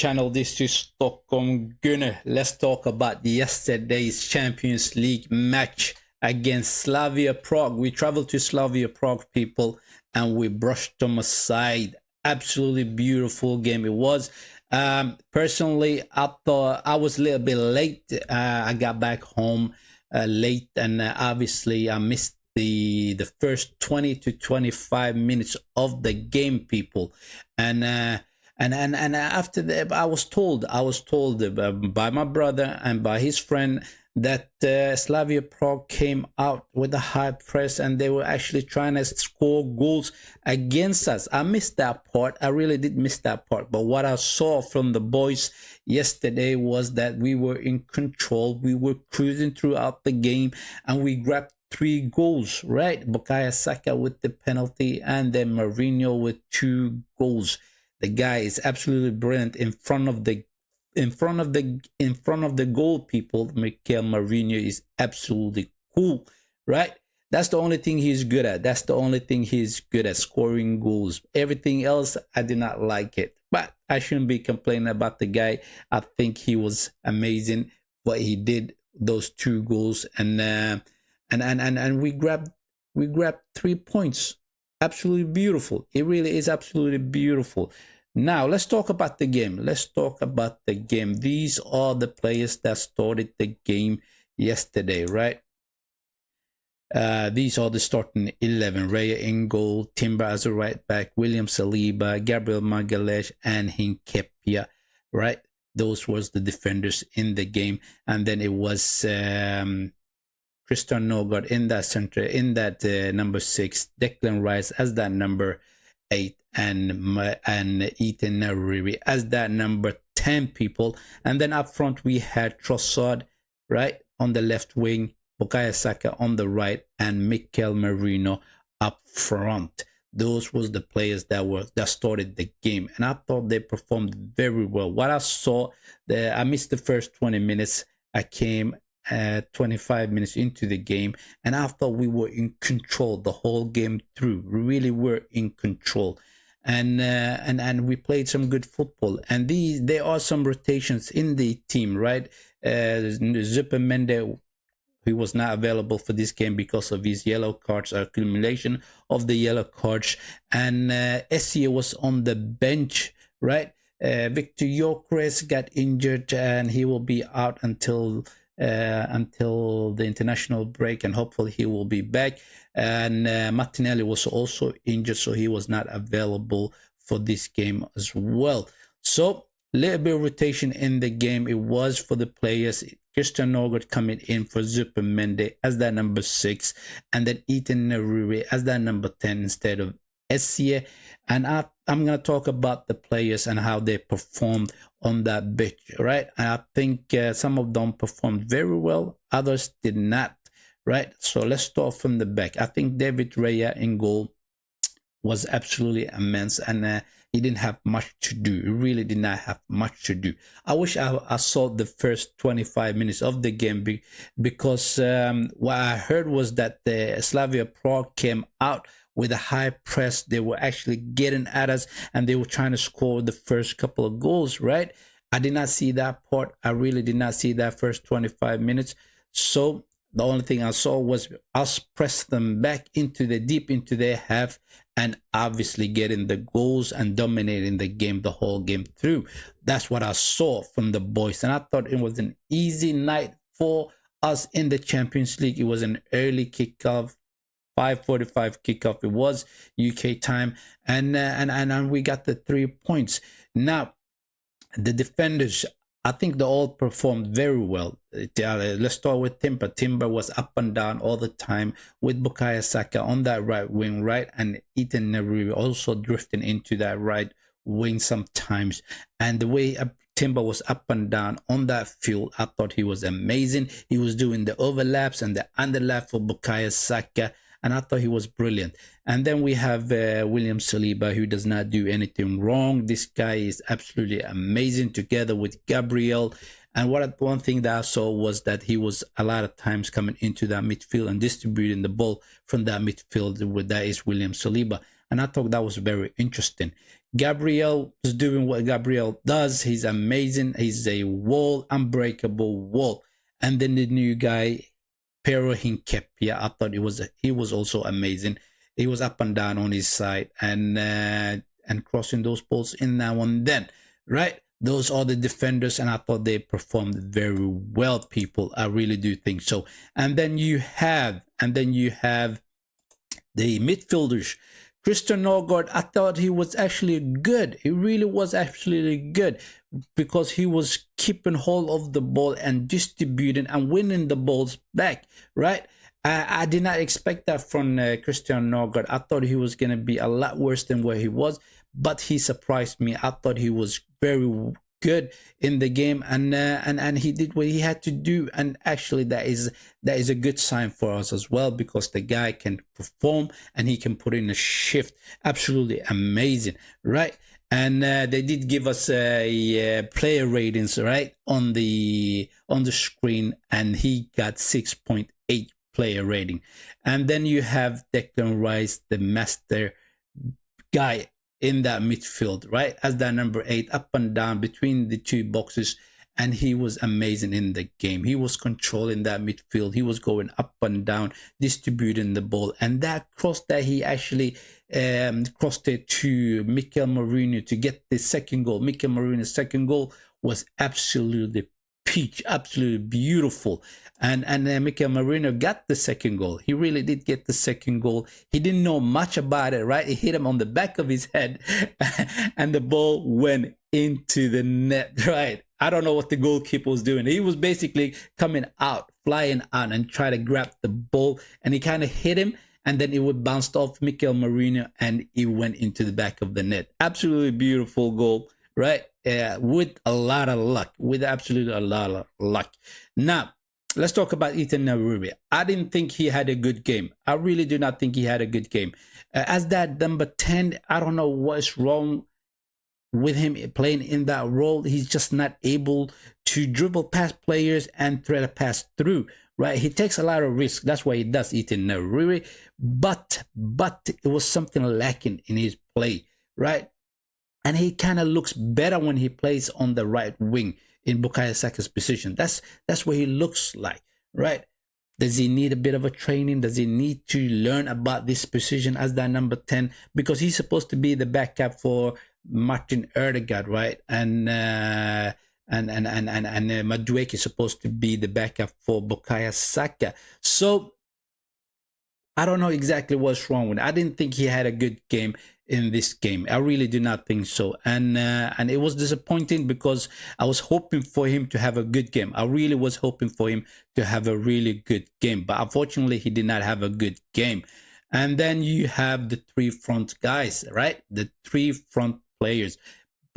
channel. This is Stockholm Gunnar. Let's talk about yesterday's Champions League match against Slavia Prague. We traveled to Slavia Prague, people, and we brushed them aside. Absolutely beautiful game it was. Personally, I thought I was a little bit late. I got back home late, and obviously I missed the first 20 to 25 minutes of the game, people. And after that, I was told by my brother and by his friend that Slavia Prague came out with a high press and they were actually trying to score goals against us. I missed that part. I really did miss that part. But what I saw from the boys yesterday was that we were in control. We were cruising throughout the game and we grabbed 3 goals, right? Saka with the penalty and then Merino with 2 goals. The guy is absolutely brilliant in front of the goal, people. Merino is absolutely cool, right? That's the only thing he's good at. That's the only thing he's good at, scoring goals. Everything else, I did not like it. But I shouldn't be complaining about the guy. I think he was amazing what he did, those 2 goals, and we grabbed 3 points. Absolutely beautiful. It really is absolutely beautiful. Now let's talk about the game. These are the players that started the game yesterday, right? These are the starting 11. Raya in goal, Timber as a right back, William Saliba, Gabriel Magalhaes, and Hinkepia, right? Those was the defenders in the game. And then it was Christian Nørgaard in that center, in that number 6, Declan Rice as that number 8, and Ethan Nariri as that number 10, people. And then up front we had Trossard, right, on the left wing, Saka on the right, and Mikel Merino up front. Those was the players that started the game, and I thought they performed very well. What I saw, I missed the first 20 minutes. I came 25 minutes into the game, and I thought we were in control the whole game through. We really were in control, and we played some good football. And there are some rotations in the team, right? Zupermende, he was not available for this game because of his yellow cards, accumulation of the yellow cards, and Essie was on the bench, right? Victor Gyökeres got injured and he will be out until the international break, and hopefully he will be back. And Martinelli was also injured, so he was not available for this game as well. So a little bit of rotation in the game. It was for the players. Christian Nørgaard coming in for Zupermende as that number 6, and then Ethan Nariri as that number 10 instead of Essie. And I'm going to talk about the players and how they performed on that pitch, right? And I think some of them performed very well, others did not, right? So let's start from the back. I think David Raya in goal was absolutely immense, and he didn't have much to do. He really did not have much to do. I wish I saw the first 25 minutes of the game because what I heard was that the Slavia Prague came out with a high press. They were actually getting at us and they were trying to score the first couple of goals, right? I did not see that part. I really did not see that first 25 minutes. So the only thing I saw was us press them back deep into their half, and obviously getting the goals and dominating the game the whole game through. That's what I saw from the boys, and I thought it was an easy night for us in the Champions League. It was an early kickoff, 5:45 kickoff. It was UK time, and we got the 3 points. Now the defenders, I think they all performed very well. Let's start with Timber. Timber was up and down all the time with Saka on that right wing, right? And Ethan Nariri also drifting into that right wing sometimes. And the way Timber was up and down on that field, I thought he was amazing. He was doing the overlaps and the underlap for Saka, and I thought he was brilliant. And then we have William Saliba, who does not do anything wrong. This guy is absolutely amazing together with Gabriel. And one thing that I saw was that he was a lot of times coming into that midfield and distributing the ball from that midfield. That is William Saliba. And I thought that was very interesting. Gabriel is doing what Gabriel does. He's amazing. He's a wall, unbreakable wall. And then the new guy, Pero Hinkepia, I thought he was also amazing. He was up and down on his side and crossing those balls in now and then, right? Those are the defenders, and I thought they performed very well, people. I really do think so. And then you have the midfielders. Christian Norgard, I thought he was actually good. He really was actually good because he was keeping hold of the ball and distributing and winning the balls back, right? I did not expect that from Christian Norgard. I thought he was going to be a lot worse than where he was, but he surprised me. I thought he was very good in the game, and he did what he had to do, and actually that is a good sign for us as well, because the guy can perform and he can put in a shift. Absolutely amazing, right? And they did give us a player ratings right on the screen, and he got 6.8 player rating. And then you have Declan Rice, the master guy in that midfield, right, as that number 8, up and down between the two boxes, and he was amazing in the game. He was controlling that midfield. He was going up and down, distributing the ball, and that cross that he actually crossed it to Mikel Merino to get the second goal. Mikel Merino's second goal was absolutely peach, absolutely beautiful. And Mikel Merino got the second goal. He really did get the second goal. He didn't know much about it, right? It hit him on the back of his head and the ball went into the net, right? I don't know what the goalkeeper was doing. He was basically coming out, flying out and try to grab the ball, and he kind of hit him, and then it would bounce off Mikel Merino and it went into the back of the net. Absolutely beautiful goal, right? With a lot of luck, with absolutely a lot of luck. Now, let's talk about Ethan Naburi. I didn't think he had a good game. I really do not think he had a good game. As that number 10, I don't know what's wrong with him playing in that role. He's just not able to dribble past players and thread a pass through, right? He takes a lot of risk. That's why he does, Ethan Naburi. But it was something lacking in his play, right? And he kind of looks better when he plays on the right wing in Bukayo Saka's position. That's what he looks like, right? Does he need a bit of a training? Does he need to learn about this position as that number 10? Because he's supposed to be the backup for Martin Odegaard, right? And Madueke is supposed to be the backup for Bukayo Saka. So I don't know exactly what's wrong with it. I didn't think he had a good game in this game. I really do not think so. And it was disappointing because I was hoping for him to have a good game. I really was hoping for him to have a really good game. But unfortunately, he did not have a good game. And then you have the three front guys, right? The three front players.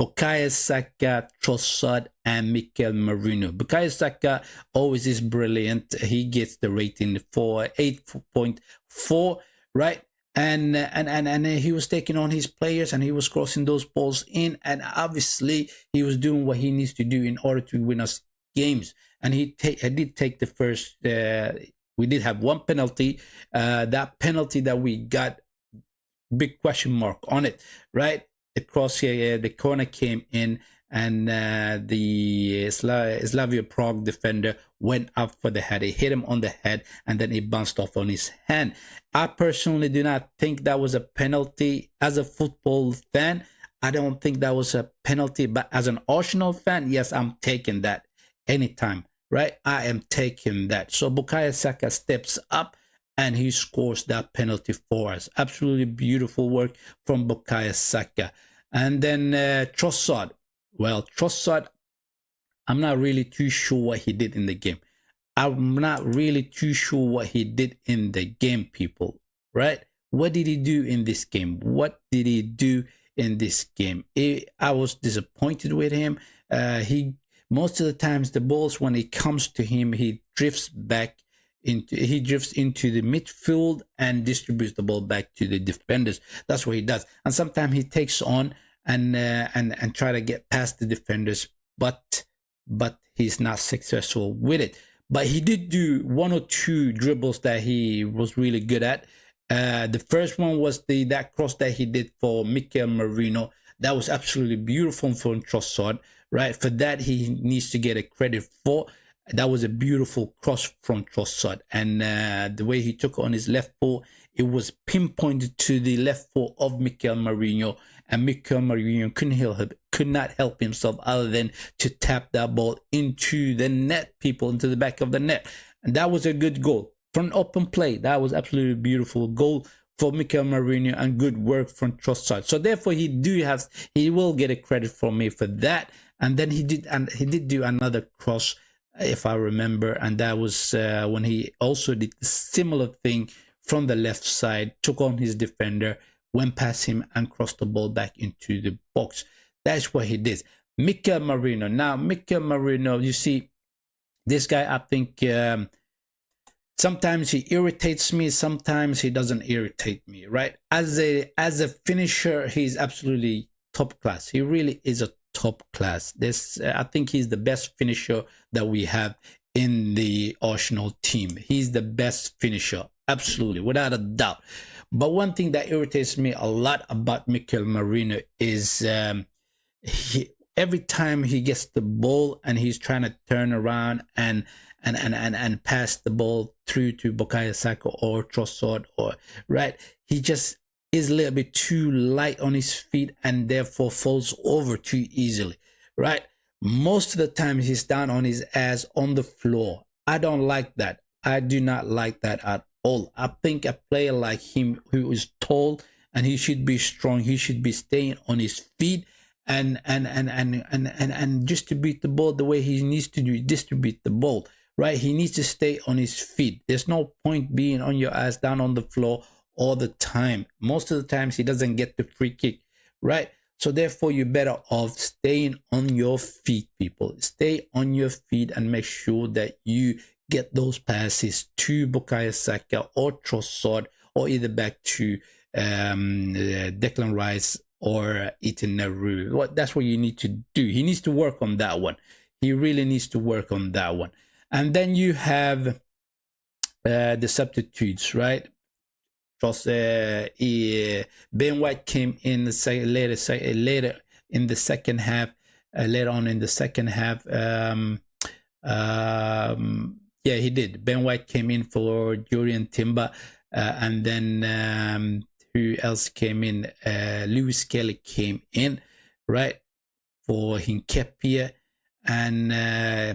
Bukayo Saka, Trossard, and Mikel Merino. Bukayo Saka always is brilliant. He gets the rating for 8.4, right? And he was taking on his players and he was crossing those balls in, and obviously he was doing what he needs to do in order to win us games. And he did take the first. We did have one penalty. That penalty that we got, big question mark on it, right? The cross here, the corner came in, and the Slavia Prague defender went up for the head. He hit him on the head, and then it bounced off on his hand. I personally do not think that was a penalty. As a football fan, I don't think that was a penalty. But as an Arsenal fan, yes, I'm taking that anytime, right? I am taking that. So Bukayo Saka steps up and he scores that penalty for us. Absolutely beautiful work from Bukayo Saka. And then Trossard. Well, Trossard, I'm not really too sure what he did in the game. I'm not really too sure what he did in the game, people, right? What did he do in this game? What did he do in this game? I was disappointed with him. Most of the times, the balls, when it comes to him, he drifts into the midfield and distributes the ball back to the defenders. That's what he does. And sometimes he takes on and try to get past the defenders, but he's not successful with it. But he did do one or two dribbles that he was really good at. The first one was that cross that he did for Mikel Merino. That was absolutely beautiful from Trossard, right? For that, he needs to get a credit for. That was a beautiful cross from Trossard, and the way he took on his left foot, it was pinpointed to the left foot of Mikel Merino, and Mikel Merino could not help himself other than to tap that ball into the net, people, into the back of the net, and that was a good goal from open play. That was absolutely beautiful goal for Mikel Merino, and good work from Trossard. So therefore, he will get a credit from me for that. And then he did do another cross, if I remember, and that was when he also did a similar thing from the left side, took on his defender, went past him and crossed the ball back into the box. That's what he did. Mikel Merino. Now, Mikel Merino, you see, this guy, I think sometimes he irritates me, sometimes he doesn't irritate me, right? As a finisher, he's absolutely top class. He really is a top class. I think he's the best finisher that we have in the Arsenal team. He's the best finisher, absolutely, without a doubt. But one thing that irritates me a lot about Mikel Merino is every time he gets the ball and he's trying to turn around and pass the ball through to Bukayo Saka or Trossard, or right, he just is a little bit too light on his feet and therefore falls over too easily, right? Most of the time he's down on his ass on the floor. I don't like that. I do not like that at all. I think a player like him, who is tall and he should be strong, he should be staying on his feet and distribute the ball the way he needs to distribute the ball, right? He needs to stay on his feet. There's no point being on your ass down on the floor all the time. Most of the times he doesn't get the free kick, right? So therefore, you're better off staying on your feet, people. Stay on your feet and make sure that you get those passes to Bukayo Saka or Trossard, or either back to Declan Rice or Ethan Naru. That's what you need to do. He needs to work on that one. He really needs to work on that one. And then you have the substitutes, right? Ben White came in later in the second half. Later on in the second half, yeah, he did. Ben White came in for Jurriën Timber, and then who else came in? Lewis Kelly came in, right, for Hinkepia, and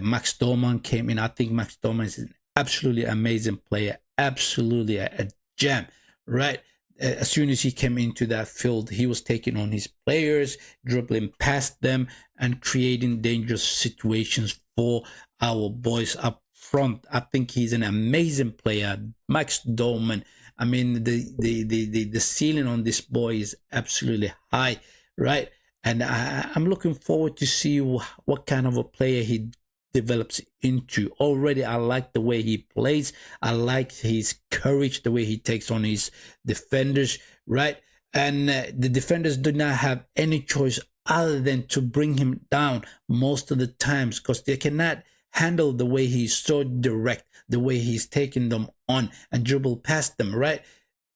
Max Dorman came in. I think Max Dorman is an absolutely amazing player, absolutely a gem, right? As soon as he came into that field, he was taking on his players, dribbling past them, and creating dangerous situations for our boys up front. I think he's an amazing player, Max Dorman. I mean, the ceiling on this boy is absolutely high, right? And I'm looking forward to see what kind of a player he develops into. Already, I like the way he plays. I like his courage, the way he takes on his defenders, right? And the defenders do not have any choice other than to bring him down most of the times, because they cannot handle the way he's so direct, the way he's taking them on and dribble past them, right?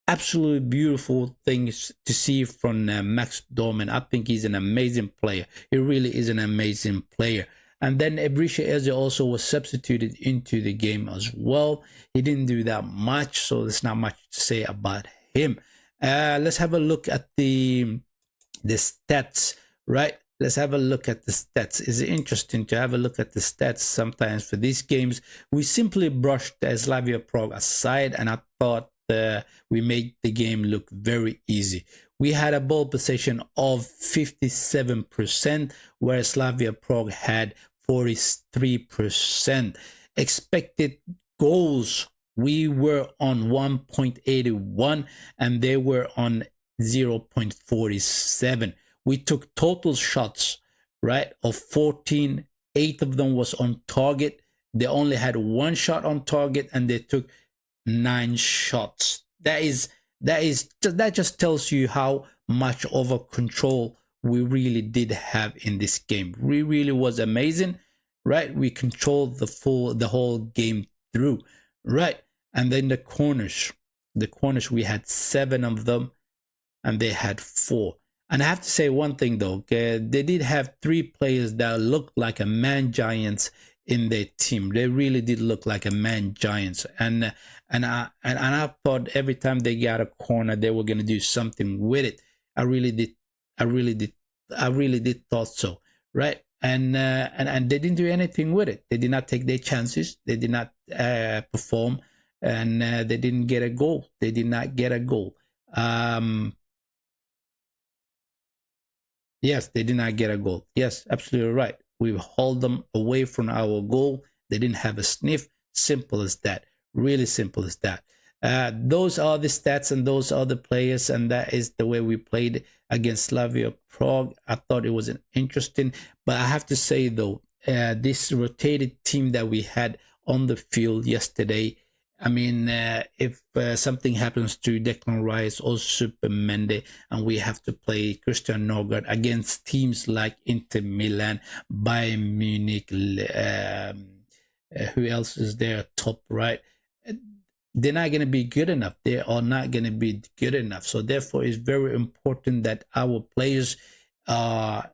Absolutely beautiful things to see from Max Dorman. I think he's an amazing player. He really is an amazing player. And then Ebrisha Eze also was substituted into the game as well. He didn't do that much, so there's not much to say about him. Let's have a look at the stats, right? Let's have a look at the stats. It's interesting to have a look at the stats sometimes for these games. We simply brushed Slavia Prague aside, and I thought we made the game look very easy. We had a ball possession of 57%, whereas Slavia Prague had 43%. Expected goals, we were on 1.81 and they were on 0.47. We took total shots, right, of 14. 8 of them was on target. They only had 1 shot on target and they took 9 shots. That just tells you how much over control we really did have in this game. We really was amazing, right? We controlled the whole game through, right? And then the corners we had 7 of them and they had 4. And I have to say one thing though, okay? They did have three players that looked like a man giants in their team. They really did look like a man giants, and I thought every time they got a corner, they were gonna do something with it. I really did, I really did, I really did thought so, right? And they didn't do anything with it. They did not take their chances. They did not perform, and they didn't get a goal. They did not get a goal. Yes, they did not get a goal. Yes, absolutely right. We hold them away from our goal. They didn't have a sniff. Simple as that. Really simple as that. Those are the stats and those are the players, and that is the way we played against Slavia Prague. I thought it was an interesting, but I have to say though, this rotated team that we had on the field yesterday, I mean, if something happens to Declan Rice or Super Mendy, and we have to play Christian Norgard against teams like Inter Milan, Bayern Munich, who else is there top, right? They're not going to be good enough. They are not going to be good enough. So therefore, it's very important that our players are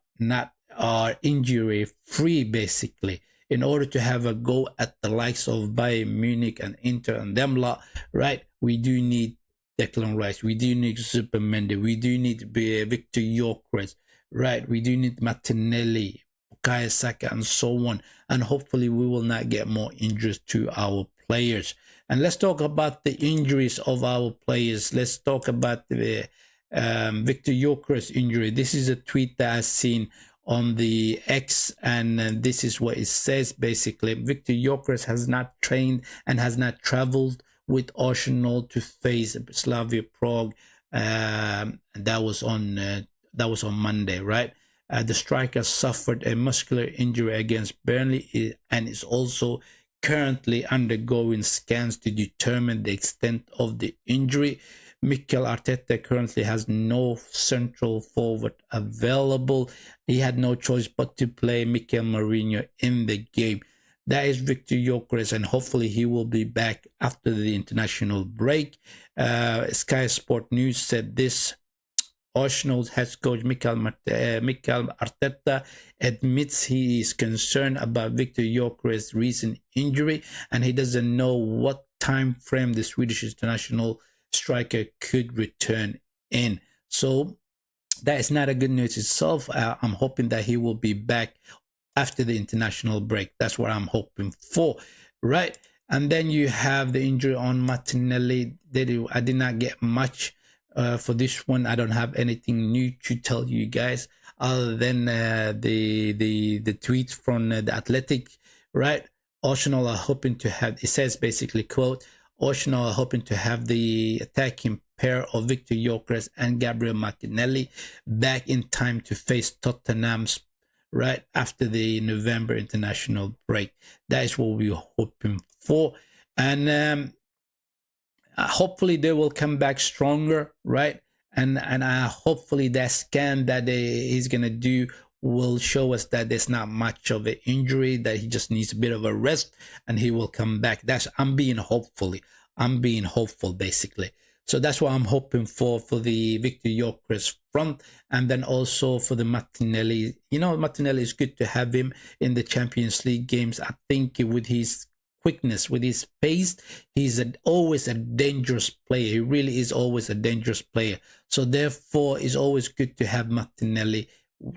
injury free, basically, in order to have a go at the likes of Bayern Munich and Inter and them lot, right? We do need Declan Rice. We do need Super Mendy. We do need Victor Gyökeres, right? We do need Martinelli, Bukayo Saka, and so on. And hopefully we will not get more injuries to our players. And let's talk about the injuries of our players. Let's talk about the Victor Gyökeres injury. This is a tweet that I've seen on the X, and this is what it says basically. Victor Gyökeres has not trained and has not traveled with Arsenal to face Slavia Prague. That was on Monday, right? The striker suffered a muscular injury against Burnley and is also currently undergoing scans to determine the extent of the injury. Mikel Arteta currently has no central forward available. He had no choice but to play Mikel Merino in the game. That is Victor Gyökeres, and hopefully he will be back after the international break. Sky Sport News said this. Arsenal's head coach Mikel Arteta admits he is concerned about Victor Gyökeres' recent injury, and he doesn't know what time frame the Swedish international striker could return in. So that is not a good news itself. I'm hoping that he will be back after the international break. That's what I'm hoping for, right? And then you have the injury on Martinelli. I did not get much for this one. I don't have anything new to tell you guys other than the tweet from the Athletic, right? Arsenal are hoping to have, it says basically, quote, Arsenal are hoping to have the attacking pair of Victor Gyökeres and Gabriel Martinelli back in time to face Tottenham's right after the November international break. That is what we're hoping for. And hopefully they will come back stronger, right? And hopefully that scan that he's going to do will show us that there's not much of an injury, that he just needs a bit of a rest and he will come back. I'm being hopeful basically. So that's what I'm hoping for the Victor Gyökeres front, and then also for the Martinelli. You know, Martinelli is good to have him in the Champions League games. I think with his quickness, with his pace, he's always a dangerous player. He really is always a dangerous player. So therefore, it's always good to have Martinelli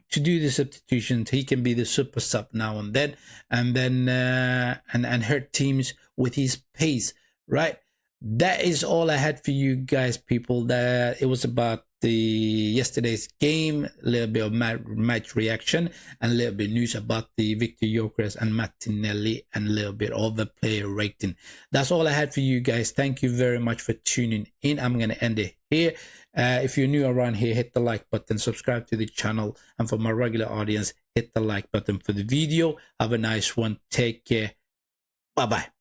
to do the substitutions. He can be the super sub now and then and hurt teams with his pace, right? That is all I had for you guys, people. That it was about the yesterday's game, a little bit of match reaction, and a little bit news about the Victor Gyökeres and Martinelli, and a little bit of the player rating. That's all I had for you guys. Thank you very much for tuning in. I'm gonna end it here. If you're new around here, hit the like button, subscribe to the channel, and for my regular audience, hit the like button for the video. Have a nice one. Take care. Bye bye.